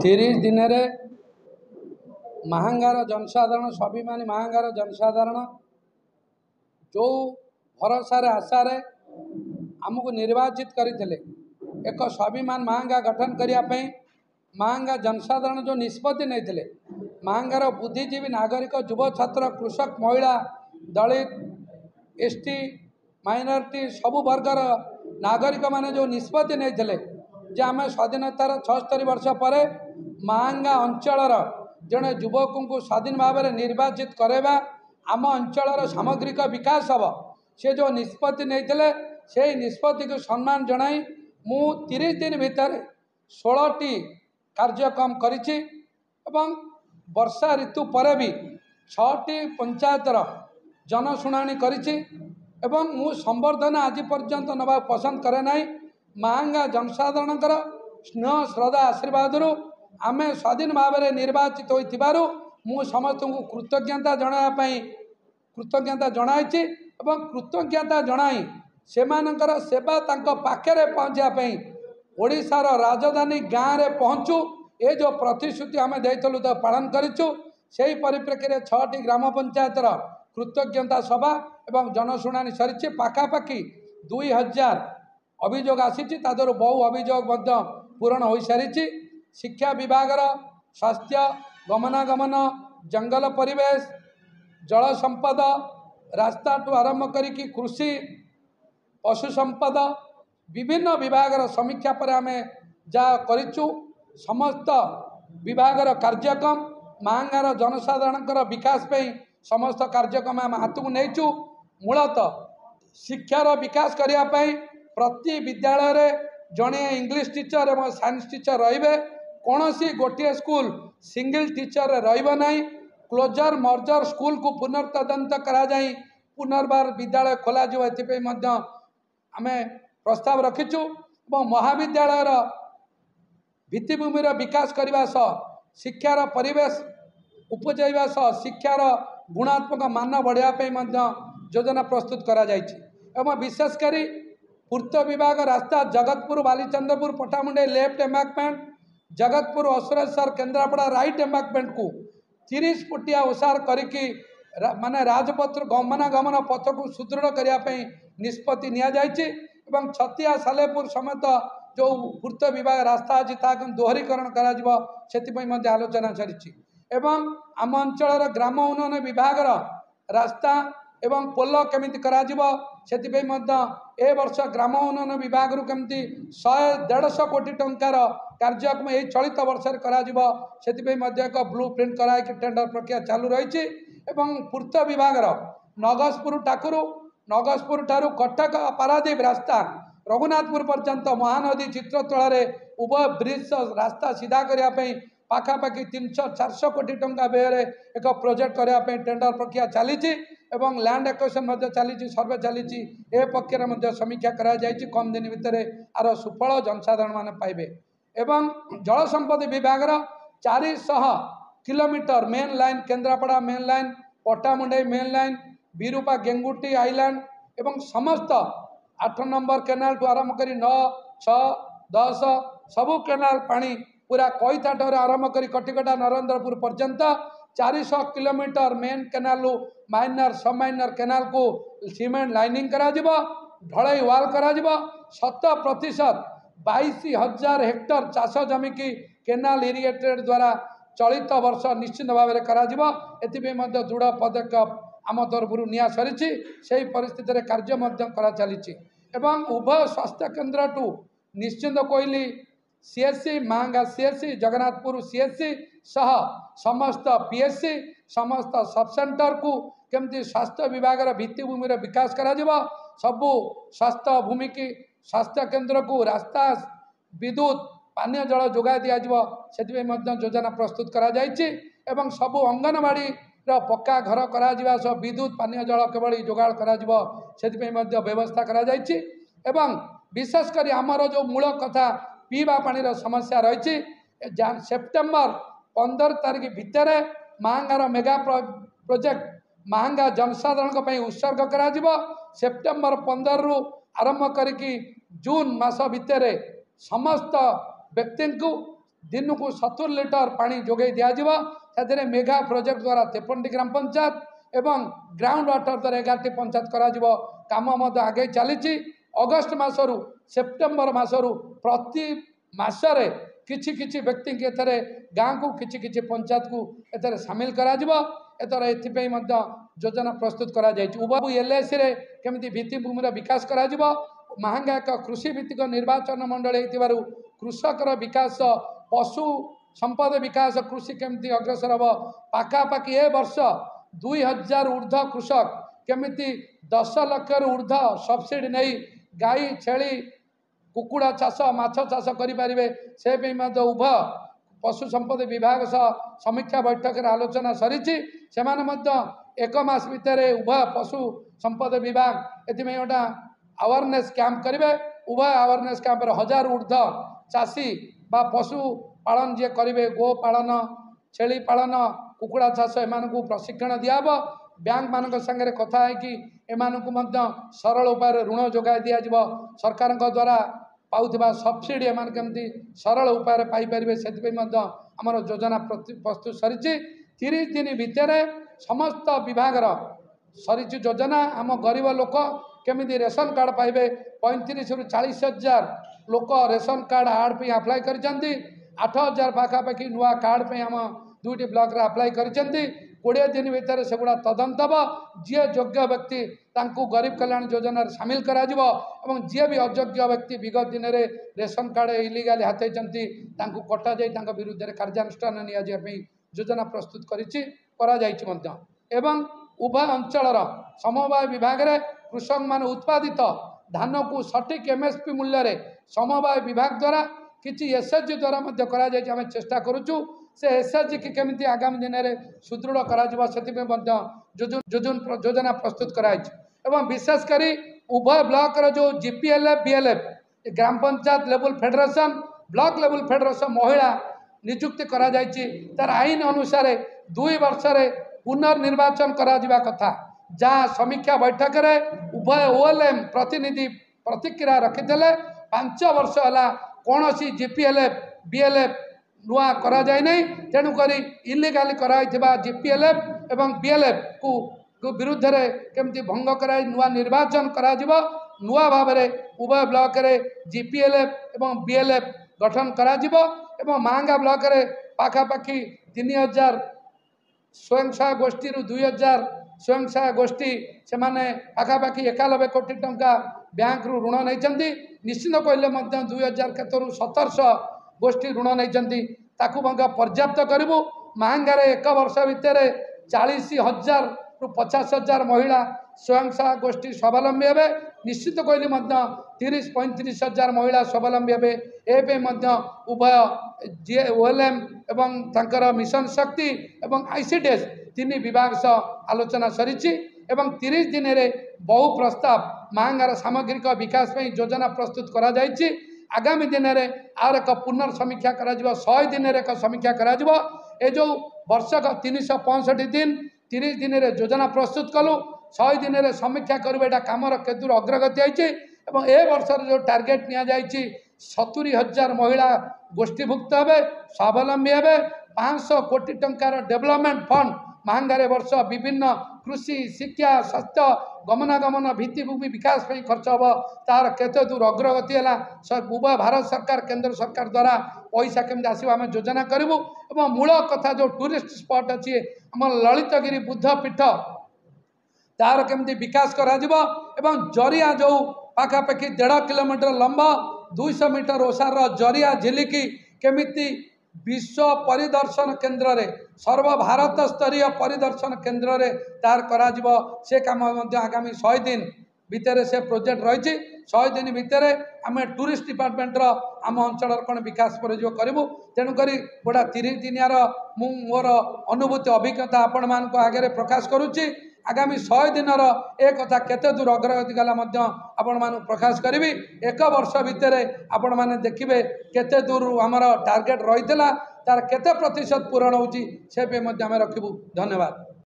30 दिन महांगार जनसाधारण स्वाभिमानी महांगार जनसाधारण जो भरोसा आशा आमको निर्वाचित करते एक स्वाभिमान महांगा गठन करने महांगा जनसाधारण जो निष्पत्ति नहीं महांगार बुद्धिजीवी नागरिक युव छात्र कृषक महिला दलित एसटी माइनॉरिटी सबु वर्गर नागरिक माने जो निष्पत्ति नहीं जे आम स्वाधीनतार 76 वर्ष पर महांगा अंचल जड़े युवक को स्वाधीन भाव में निर्वाचित करवा आम अंचल सामग्रिक विकास हम से जो निष्पत्ति नहीं से निष्पत्ति को सम्मान जनाई मु 30 दिन भितर 16टी कार्यक्रम करिछि एवं वर्षा ऋतु पर भी 6टी पंचायतर जनशुणाणी करिछि एवं मु संवर्धना आज पर्यंत नवा पसंद करे नाही महांगा जनसाधारण स्नेह श्रद्धा आशीर्वाद आमे स्वाधीन भाव में निर्वाचित होइथिबारु मु समस्त को कृतज्ञता जणाई कृतज्ञता जणाइछि एवं कृतज्ञता जणाई सेमानकर सेवा तांको पाखरे पहुँचापी ओडिशार राजधानी गाँव में पहुँचू ये जो प्रतिश्रुति आम देइथलु तो पालन करिछु से परिप्रेक्षी में 6टी ग्राम पंचायतर कृतज्ञता सभा एवं जनशुणाणी सरी पाखापाखि 2000 अभियोग आसी बहु अभियोग पूरण हो सारी शिक्षा विभागर स्वास्थ्य गमनागमन जंगल परिवेश जल संपद रास्ता ठू आरंभ करिकी कृषि पशु संपद विभिन्न विभागर समीक्षा पर आम जहाँ करिछु समस्त विभागर कार्यक्रम महांगार जनसाधारण विकास पे समस्त कार्यक्रम आम हाथ को नहींचु मूलतः शिक्षार विकास करने प्रति विद्यालय जड़े इंग्लिश टीचर और साइंस टीचर रे कौन सी गोटे स्कूल सिंगल टीचर रही क्लोजर मर्जर स्कूल को पुनर्तदंत करा जाई पुनर्बार विद्यालय खोल आम प्रस्ताव रखीचु महाविद्यालय भित्तिभूमिर विकास करने शिक्षार परिवेश उपजाइवा शिक्षार गुणात्मक मान बढ़ावाई योजना प्रस्तुत करा एवं विशेषकर पूर्त विभाग रास्ता जगतपुर बालीचंद्रपुर पटामुंडे लेफ्ट एम्बांकमेंट जगतपुर असुरेश्वर केन्द्रापड़ा राइट एम्बांकमेंट को 30 फुटिया ओसार करिकी माने राजपथ गमनागमन पथ को सुदृढ़ करने निष्पत्ति नियाଯାଇଛି छतिया सालेपुर समेत जो पूर्त विभाग रास्ता अच्छी दोहरीकरण कर आलोचना चली एवं आम अंचल ग्राम उन्नयन विभाग रास्ता एवं पोल केमिति कराजिबो सेतिपई मध्य ए वर्ष ग्राम उन्नयन विभाग रु केमिति 100-150 कोटी टंकार कार्यक्रम यही चलित वर्ष कराजिबो सेतिपई मध्य एक ब्लू प्रिंट कराई टेंडर प्रक्रिया चालू रही एवं पूर्त विभाग नगजपुर ठाकुर नगजपुर ठारू कटक पारादीप रास्ता रघुनाथपुर पर्यंत महानदी चित्रतल उभय ब्रिज रास्ता सीधा करने पाखापाखि 300-400 कोटी टंका व्यय एक प्रोजेक्ट करने टेंडर प्रक्रिया चली एवं लैंड एक्विजिशन चली सर्वे चली ए पक्षर समीक्षा कर कम दिन भितर आर सुफल जनसाधारण माने पाइबे एवं जल संपत्ति विभाग 400 kilometre main line Kendrapara main line Pattamundai main line Birupa Genguti island एवं समस्त 8 नंबर केनाल ठू आरंभ कर 9, 6, 10 सबू केनाल पानी पूरा कईथाठ आरंभ कर कटिकटा नरेंद्रपुर पर्यंत 400 किलोमीटर मेन केनाल माइनर सब माइनर केनाल को सीमेंट लाइनिंग करा ढलई वाल करा 100% 22,000 हेक्टर चाष जमी की केनाल इरिगेटेड द्वारा चलित वर्ष निश्चित भाव में करा दृढ़ पदक्षेप आम तरफ निया सरी से परिस्थिति कार्य करा चली एवं उभय स्वास्थ्य केन्द्र टू निश्चिंत कोइली CSC Mahanga CSC Jagannathpur CSC सह समस्त पीएससी समस्त सबसेंटर को केमती स्वास्थ्य विभाग भित्तिभूमि विकास करा सबू स्वास्थ्य भूमि की स्वास्थ्य केन्द्र को रास्ता विद्युत पानीय जल जोगाई दिज्व से योजना प्रस्तुत करा एवं सबू अंगनवाड़ी पक्का घर करा विद्युत पानीय जल केवल जोगाड़ करा व्यवस्था करा एवं विशेषकर आमर जो मूल कथा पीवा पानीर समस्या रही सेप्टेम्बर 15 तारीख भितर महांगार मेगा प्रोजेक्ट महांगा जनसाधारण उत्सर्ग करा सेप्टेम्बर 15 रु आरंभ करिकी जून मास भितर समस्त व्यक्ति को दिन को 70 लिटर पानी जोगे दिज्व मेगा प्रोजेक्ट द्वारा 53टी ग्राम पंचायत एवं ग्राउंड वाटर द्वारा 11टी पंचायत करा काम आगे चली अगस्ट मासरू सेप्टेम्बर मासरू प्रति मासरे किछि किछि व्यक्ति के गाँ को किछि किछि पंचायत को एथरे सामिल करा एथर एथिपई योजना प्रस्तुत करा उभय एलआईसी रे केमिति भित्तिभूमि विकास करा महांगा एक कृषि भित्तिक निर्वाचन मंडल होइतिबारु कृषकर विकास पशु संपद विकास कृषि केमिति अग्रसर हम पाखापाखि ए वर्ष 2000 ऊर्ध्व कृषक केमिति 10 लाख ऊर्ध्व सब्सिडी नहीं गाई छेली कुकुड़ा चाष माछ चाष करें से उभय पशु संपद विभाग सह समीक्षा बैठक में आलोचना सरी एक मास भितर उभय पशु संपद विभाग एथि गोटा अवेयरनेस कैंप करेंगे उभय अवेयरनेस कैंप 1000 ऊर्ध्व चाषी बा पशु पालन जी करेंगे गो पालन छेली पालन कुकुड़ा चाष एम प्रशिक्षण दिहब बैंक मान सागर कथा है कि एम सरल उपाय ऋण जोगाई दिज्व सरकार द्वारा पाउथिबा सब्सिडी एम केमती सरल उपाय पाइपर से आमर योजना प्रस्तुत सरी 30 दिन भितर समस्त विभाग सरी योजना आम गरीब लोक केमिति रेशन कार्ड पाइबे 35 ରୁ 40 हजार लोक रेशन कार्ड आर्ड पे अप्लाई कर 8000 पाखापाखि नुआ कार्ड पे आम 2टी ब्लॉक रे अप्लाई कर 20 दिन भितर सेगुड़ा तदंत हम जी योग्य व्यक्ति तांकु गरीब कल्याण योजना सामिल करा जी भी अयोग्य व्यक्ति विगत दिन में रेशन कार्ड इलिगाली हाथई कटा जा विरुद्ध में कार्यानुष्ठान नि योजना प्रस्तुत करा एवं उभय अंचल समवाय विभाग रे कृषक मान उत्पादित धान को सठिक एमएसपी मूल्य रे समवाय विभाग द्वारा किसी एसएचजी द्वारा आम चेष्टा करुचु से एसएचजी की केमिति आगामी दिन में सुदृढ़ करा योजना प्रस्तुत कराई एवं विशेषकर उभय ब्लॉक रो जो GPLF BLF gram panchayat level federation block level federation महिला नियुक्ति करा तार आईन अनुसार 2 वर्ष पुनर्निर्वाचन करा कथा जहाँ समीक्षा बैठक में उभय ओएलएम प्रतिनिधि प्रतिक्रिया रखिते 5 वर्ष है कौन सी जीपीएलएफ बीएलएफ नुआ करा जाए नहीं तेणुक इलिगाली कराइथिबा जीपीएलएफ एवं बीएलएफ को विरुद्ध रे केमती भंग कराई नुआ निर्वाचन करा नुआ भाव में उभय ब्लॉक रे जीपीएलएफ एवं बीएलएफ गठन करा एवं मांगा ब्लॉक रे पाखापाखि 3000 स्वयं सहायक गोष्ठी 2000 स्वयं सहायक गोष्ठी से पाखापाखि 91 कोटी टंका बैंक रु ऋण नहीं निश्चित कहले 2000 क्षेत्र 1700 गोष्ठी ऋण नहीं पर्याप्त करूँ महांगार 1 वर्ष भितर 40,000 ରୁ 50,000 महिला स्वयं सहायक गोष्ठी स्वावलंबी हे निश्चित कहली 30-35,000 महिला स्वावलंबी हे उभय जी ओएलएम एवं तांकर मिशन शक्ति एवं आईसीडीएस 3 विभाग सह आलोचना सरी 30 दिन में बहु प्रस्ताव महांगार सामग्रिक विकास में योजना प्रस्तुत करा जायछि आगामी दिन में आर एक पुनर्समीक्षा करा 100 दिन एक समीक्षा करा ए जो वर्षक 365 दिन 30 दिन में योजना प्रस्तुत कलु 100 दिन में समीक्षा करा कमर केतुर अग्रगति है ए वर्षर जो टार्गेट नि 70,000 महिला गोष्ठीभुक्त हे स्वावलंबी हे 500 कोटी टंकार डेवलपमेंट फंड महांगारे वर्ष विभिन्न कृषि शिक्षा स्वास्थ्य गमनागमन भित्तिभूमि विकास में खर्च हम तार केते दूर अग्रगति है उभय भारत सरकार केंद्र सरकार द्वारा पैसा केमती आसो आम योजना करूँ और मूल कथा जो टूरिस्ट स्पॉट अच्छी आम ललितगिरी बुद्ध पीठ तार केमती विकास करा एवं जरिया जो पाखापाखि 1.5 किलोमीटर लंबा 200 मीटर ओसार जरिया झिलिकी केमिति विश्व परिदर्शन केन्द्र रे सर्वभारत स्तरीय परिदर्शन केन्द्र रे तार करा से काम आगामी 100 दिन भितर से प्रोजेक्ट रही 100 दिन भितर आम टूरिस्ट डिपार्टमेंट आम अंचल कौन विकास करूँ तेणुक गोटा 30 दिनियार मोर अनुभूति अभिज्ञता आपण मान आगे प्रकाश करुच्ची आगामी 100 दिनर एक कथा केते दूर अग्रगति गला आपण मान प्रकाश करी 1 वर्ष भितर आपण मैंने देखिए केते दूर आमर टार्गेट रही तार केते प्रतिशत पूरण होची से पे आम रखिबू। धन्यवाद।